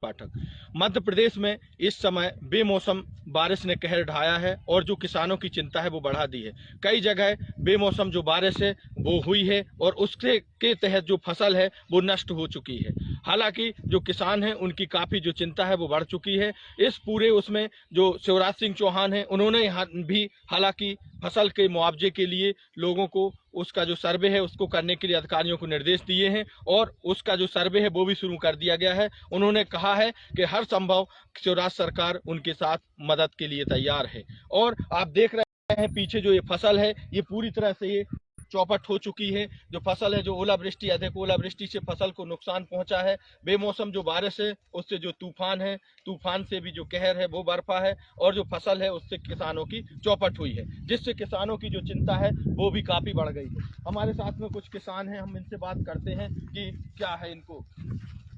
पाठक। मध्य प्रदेश में इस समय बेमौसम बारिश ने कहर ढाया है और जो किसानों की चिंता है वो बढ़ा दी है। कई जगह बेमौसम जो बारिश है वो हुई है और उसके के तहत जो फसल है वो नष्ट हो चुकी है। हालांकि जो किसान हैं उनकी काफ़ी जो चिंता है वो बढ़ चुकी है। इस पूरे उसमें जो शिवराज सिंह चौहान हैं उन्होंने यहाँ भी हालांकि फसल के मुआवजे के लिए लोगों को उसका जो सर्वे है उसको करने के लिए अधिकारियों को निर्देश दिए हैं और उसका जो सर्वे है वो भी शुरू कर दिया गया है। उन्होंने कहा है कि हर संभव शिवराज सरकार उनके साथ मदद के लिए तैयार है। और आप देख रहे हैं पीछे जो ये फसल है ये पूरी तरह से ये चौपट हो चुकी है। जो फसल है जो ओलावृष्टि अधिक ओलावृष्टि से फसल को नुकसान पहुंचा है। बेमौसम जो बारिश है उससे जो तूफान है, तूफान से भी जो कहर है वो बरपा है और जो फसल है उससे किसानों की चौपट हुई है, जिससे किसानों की जो चिंता है वो भी काफी बढ़ गई है। हमारे साथ में कुछ किसान हैं, हम इनसे बात करते हैं कि क्या है इनको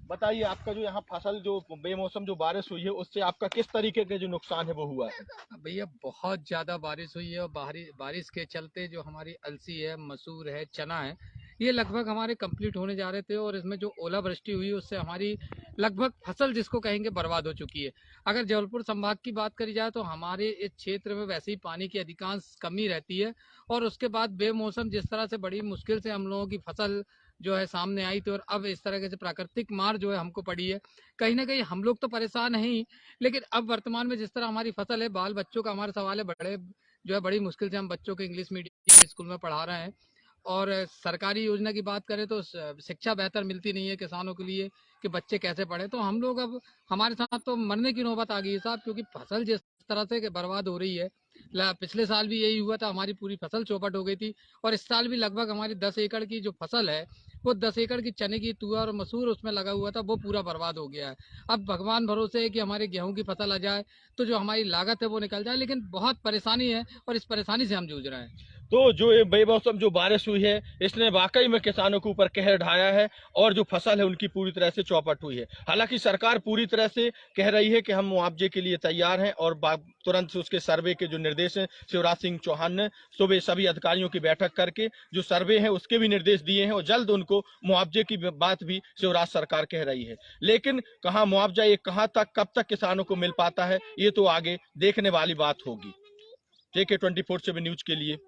बताइए। आपका जो यहाँ फसल जो बेमौसम जो बारिश हुई है उससे आपका किस तरीके के जो नुकसान है वो हुआ है? भैया बहुत ज़्यादा बारिश हुई है और बारिश के चलते जो हमारी अलसी है, मसूर है, चना है, ये लगभग हमारे कंप्लीट होने जा रहे थे और इसमें जो ओलावृष्टि हुई उससे हमारी लगभग फसल जिसको कहेंगे बर्बाद हो चुकी है। अगर जबलपुर संभाग की बात करी जाए तो हमारे इस क्षेत्र में वैसे ही पानी की अधिकांश कमी रहती है और उसके बाद बेमौसम जिस तरह से बड़ी मुश्किल से हम लोगों की फसल जो है सामने आई थी और अब इस तरह से प्राकृतिक मार जो है हमको पड़ी है, कहीं ना कहीं हम लोग तो परेशान हैं ही, लेकिन अब वर्तमान में जिस तरह हमारी फसल है, बाल बच्चों का हमारा सवाल है, बड़े जो है बड़ी मुश्किल से हम बच्चों को इंग्लिश मीडियम स्कूल में पढ़ा रहे हैं और सरकारी योजना की बात करें तो शिक्षा बेहतर मिलती नहीं है किसानों के लिए कि बच्चे कैसे पढ़े। तो हम लोग अब हमारे साथ तो मरने की नौबत आ गई है साहब, क्योंकि फसल जिस तरह से बर्बाद हो रही है। पिछले साल भी यही हुआ था, हमारी पूरी फसल चौपट हो गई थी और इस साल भी लगभग हमारी 10 एकड़ की जो फसल है वो 10 एकड़ की चने की तुअर और मसूर उसमें लगा हुआ था वो पूरा बर्बाद हो गया है। अब भगवान भरोसे है कि हमारे गेहूं की फसल आ जाए तो जो हमारी लागत है वो निकल जाए, लेकिन बहुत परेशानी है और इस परेशानी से हम जूझ रहे हैं। तो जो ये बेमौसम जो बारिश हुई है इसने वाकई में किसानों के ऊपर कहर ढाया है और जो फसल है उनकी पूरी तरह से चौपट हुई है। हालांकि सरकार पूरी तरह से कह रही है कि हम मुआवजे के लिए तैयार हैं और तुरंत उसके सर्वे के जो निर्देश हैं शिवराज सिंह चौहान ने सुबह सभी अधिकारियों की बैठक करके जो सर्वे है उसके भी निर्देश दिए हैं और जल्द उनको मुआवजे की बात भी शिवराज सरकार कह रही है। लेकिन कहाँ मुआवजा ये कहाँ तक कब तक किसानों को मिल पाता है ये तो आगे देखने वाली बात होगी। JK 24/7 न्यूज के लिए